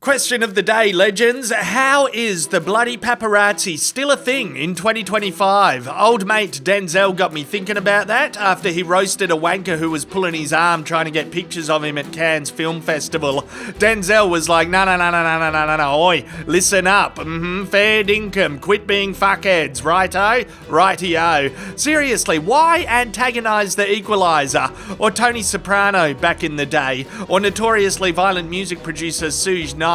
Question of the day, legends. How is the bloody paparazzi still a thing in 2025? Old mate Denzel got me thinking about that after he roasted a wanker who was pulling his arm trying to get pictures of him at Cannes Film Festival. Denzel was like, no, oi, listen up, fair dinkum, quit being fuckheads, righto? Rightio. Seriously, why antagonise the Equalizer? Or Tony Soprano back in the day? Or notoriously violent music producer Suge Knight?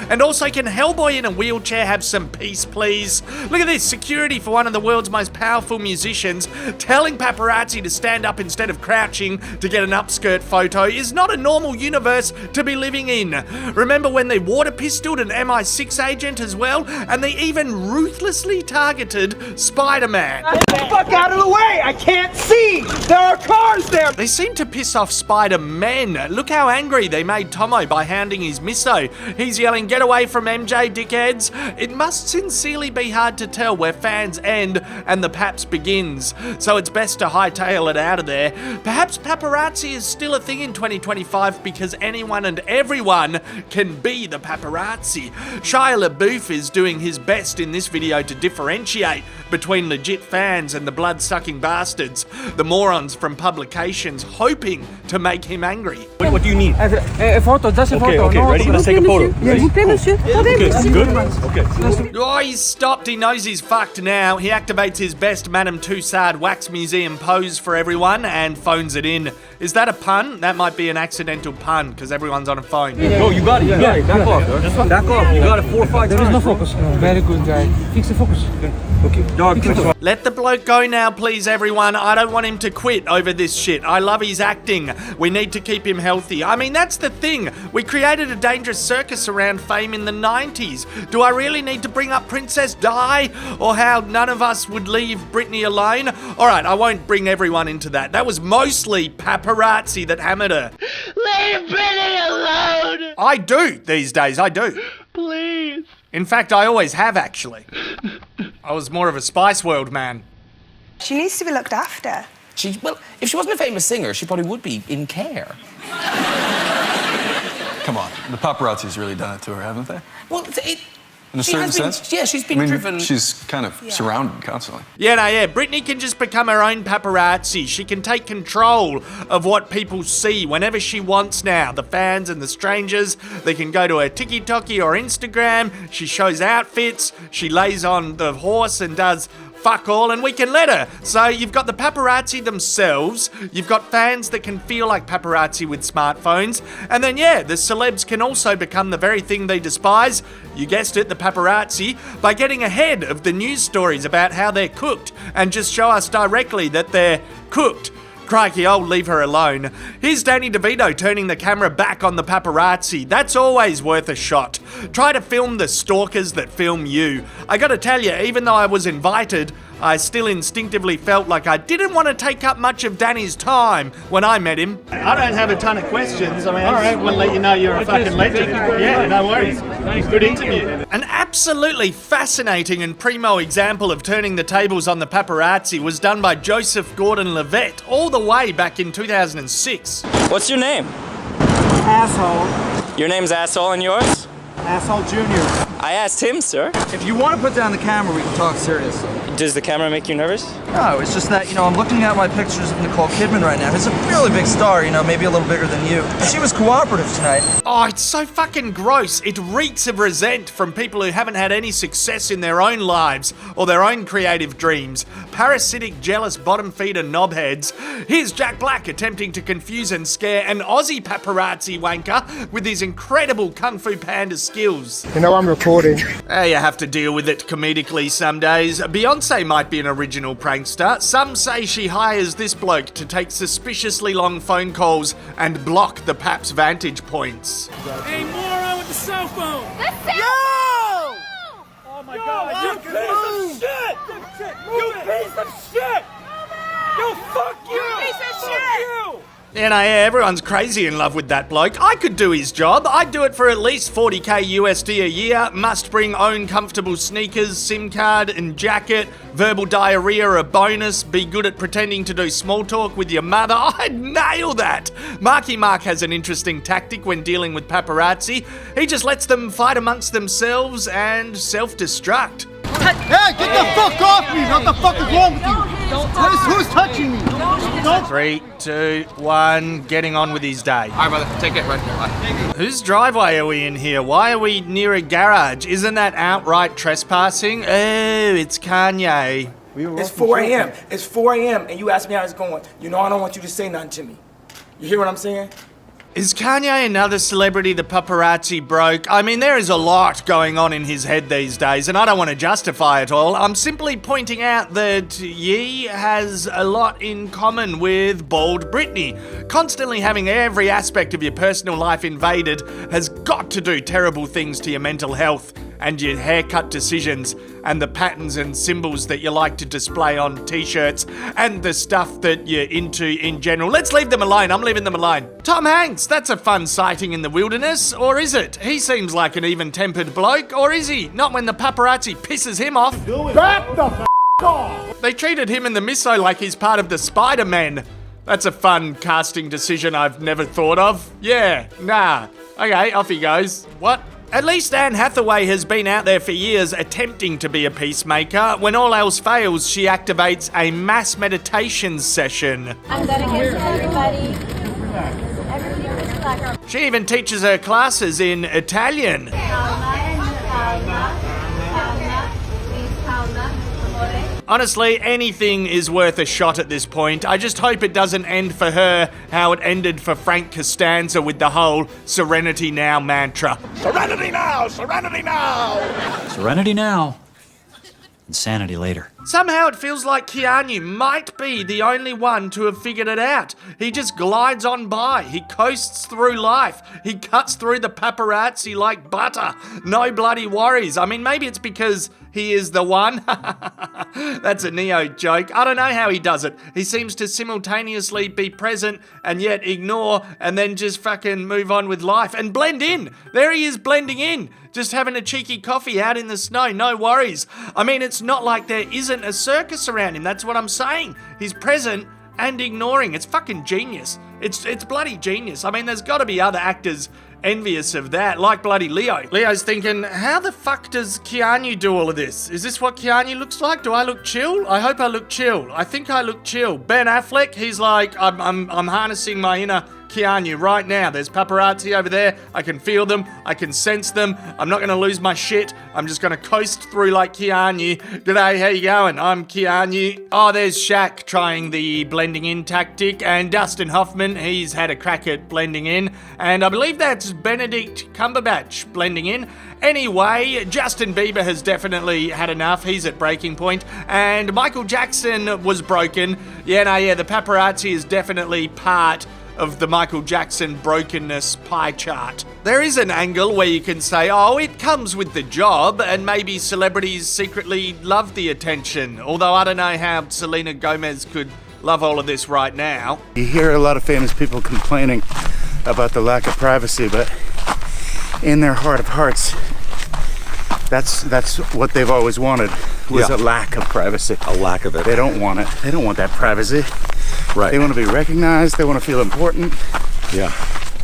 And also, can Hellboy in a wheelchair have some peace, please? Look at this, security for one of the world's most powerful musicians telling paparazzi to stand up instead of crouching to get an upskirt photo is not a normal universe to be living in. Remember when they water pistoled an MI6 agent as well? And they even ruthlessly targeted Spider-Man. Get the fuck out of the way! I can't see! There are cars there! They seem to piss off Spider-Man. Look how angry they made Tomo by hounding his misso. He's yelling, get away from MJ, dickheads. It must sincerely be hard to tell where fans end and the paps begins, so it's best to hightail it out of there. Perhaps paparazzi is still a thing in 2025 because anyone and everyone can be the paparazzi. Shia LaBeouf is doing his best in this video to differentiate between legit fans and the blood-sucking bastards, the morons from publications hoping to make him angry. What do you need? A photo, just a photo. Okay, ready? Let's take a photo. Ready? Okay, good. Okay. Oh, he's stopped. He knows he's fucked now. He activates his best Madame Tussauds wax museum pose for everyone and phones it in. Is that a pun? That might be an accidental pun because everyone's on a phone. Go, you got it. Back off. Back off. You got it 4 or 5 times. There is no focus. Very good guy. Fix the focus. Okay, dog. Let the bloke go now, please, everyone. I don't want him to quit over this shit. I love his acting. We need to keep him healthy. I mean, that's the thing. We created a dangerous circus around fame in the 90s. Do I really need to bring up Princess Di? Or how none of us would leave Britney alone? Alright, I won't bring everyone into that. That was mostly paparazzi that hammered her. Leave Britney alone! I do these days, I do. Please. In fact, I always have, actually. I was more of a Spice World man. She needs to be looked after. Well, if she wasn't a famous singer, she probably would be in care. Come on, the paparazzi's really done it to her, haven't they? Well, In a certain sense? Yeah, she's been driven. She's kind of surrounded constantly. Yeah, Britney can just become her own paparazzi. She can take control of what people see whenever she wants now. The fans and the strangers, they can go to her TikTok or Instagram. She shows outfits. She lays on the horse and does fuck all, and we can let her. So you've got the paparazzi themselves, you've got fans that can feel like paparazzi with smartphones, and then the celebs can also become the very thing they despise, you guessed it, the paparazzi, by getting ahead of the news stories about how they're cooked and just show us directly that they're cooked. Crikey, I'll leave her alone. Here's Danny DeVito turning the camera back on the paparazzi. That's always worth a shot. Try to film the stalkers that film you. I gotta tell you, even though I was invited, I still instinctively felt like I didn't want to take up much of Danny's time when I met him. I don't have a ton of questions. I mean, I just want to let you know you're a fucking legend. Yeah, no worries. Good interview. An absolutely fascinating and primo example of turning the tables on the paparazzi was done by Joseph Gordon-Levitt all the way back in 2006. What's your name? Asshole. Your name's Asshole and yours? Asshole Junior. I asked him, sir. If you want to put down the camera, we can talk seriously. Does the camera make you nervous? No, it's just that, I'm looking at my pictures of Nicole Kidman right now. She's a really big star, maybe a little bigger than you. And she was cooperative tonight. Oh, it's so fucking gross. It reeks of resent from people who haven't had any success in their own lives or their own creative dreams. Parasitic, jealous, bottom-feeder knobheads. Here's Jack Black attempting to confuse and scare an Aussie paparazzi wanker with his incredible Kung Fu Panda skills. I'm recording. You have to deal with it comedically some days. Beyonce might be an original prankster. Some say she hires this bloke to take suspiciously long phone calls and block the pap's vantage points. Hey, moron with the cell phone! Yo! Oh my God! You piece of shit! You piece of shit! Yo, fuck you! You piece of Fuck shit! you! You know, yeah, everyone's crazy in love with that bloke. I could do his job. I'd do it for at least 40k USD a year. Must bring own comfortable sneakers, SIM card and jacket. Verbal diarrhea a bonus. Be good at pretending to do small talk with your mother. I'd nail that. Marky Mark has an interesting tactic when dealing with paparazzi. He just lets them fight amongst themselves and self-destruct. Hey, get the fuck off me! What the fuck is wrong with you? Who's touching me? Don't. 3, 2, 1, getting on with his day. All right, brother. Take it right here. Bye. Whose driveway are we in here? Why are we near a garage? Isn't that outright trespassing? Oh, it's Kanye. It's 4 a.m. It's 4 a.m. and you ask me how it's going. You know I don't want you to say nothing to me. You hear what I'm saying? Is Kanye another celebrity the paparazzi broke? I mean, there is a lot going on in his head these days, and I don't want to justify it all. I'm simply pointing out that Ye has a lot in common with bald Britney. Constantly having every aspect of your personal life invaded has got to do terrible things to your mental health and your haircut decisions and the patterns and symbols that you like to display on t-shirts and the stuff that you're into in general. Let's leave them alone. I'm leaving them alone. Tom Hanks, that's a fun sighting in the wilderness, or is it? He seems like an even-tempered bloke, or is he? Not when the paparazzi pisses him off. Back the f*** off! They treated him in the misso like he's part of the Spider-Man. That's a fun casting decision I've never thought of. Yeah, nah. Okay, off he goes. What? At least Anne Hathaway has been out there for years attempting to be a peacemaker. When all else fails, she activates a mass meditation session. I'm gonna get to everybody. Everybody push back. She even teaches her classes in Italian. Honestly, anything is worth a shot at this point. I just hope it doesn't end for her how it ended for Frank Costanza with the whole Serenity Now mantra. Serenity now! Serenity now! Serenity now. Insanity later. Somehow it feels like Keanu might be the only one to have figured it out. He just glides on by. He coasts through life. He cuts through the paparazzi like butter. No bloody worries. I mean, maybe it's because he is the one. That's a Neo joke. I don't know how he does it. He seems to simultaneously be present and yet ignore and then just fucking move on with life and blend in. There he is blending in. Just having a cheeky coffee out in the snow. No worries. I mean, it's not like there isn't a circus around him. That's what I'm saying. He's present and ignoring. It's fucking genius. It's bloody genius. I mean, there's got to be other actors envious of that, like bloody Leo. Leo's thinking, how the fuck does Keanu do all of this? Is this what Keanu looks like? Do I look chill? I hope I look chill. I think I look chill. Ben Affleck, he's like, I'm harnessing my inner Keanu right now. There's paparazzi over there. I can feel them. I can sense them. I'm not going to lose my shit. I'm just going to coast through like Keanu. G'day, how you going? I'm Keanu. Oh, there's Shaq trying the blending in tactic, and Dustin Hoffman, he's had a crack at blending in, and I believe that's Benedict Cumberbatch blending in. Anyway, Justin Bieber has definitely had enough. He's at breaking point. And Michael Jackson was broken. Yeah, the paparazzi is definitely part of the Michael Jackson brokenness pie chart. There is an angle where you can say, oh, it comes with the job, and maybe celebrities secretly love the attention. Although I don't know how Selena Gomez could love all of this right now. You hear a lot of famous people complaining about the lack of privacy, but in their heart of hearts, that's what they've always wanted, was a lack of privacy. A lack of it. They don't want it. They don't want that privacy. Right. They want to be recognized. They want to feel important. Yeah.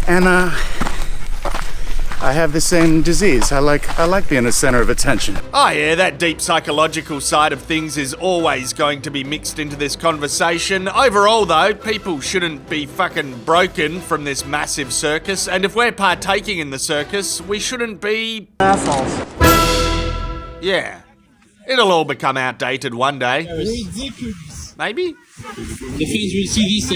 And I have the same disease. I like being the center of attention. Oh yeah, that deep psychological side of things is always going to be mixed into this conversation. Overall though, people shouldn't be fucking broken from this massive circus, and if we're partaking in the circus, we shouldn't be assholes. Yeah. It'll all become outdated one day. Maybe? The fans will see this,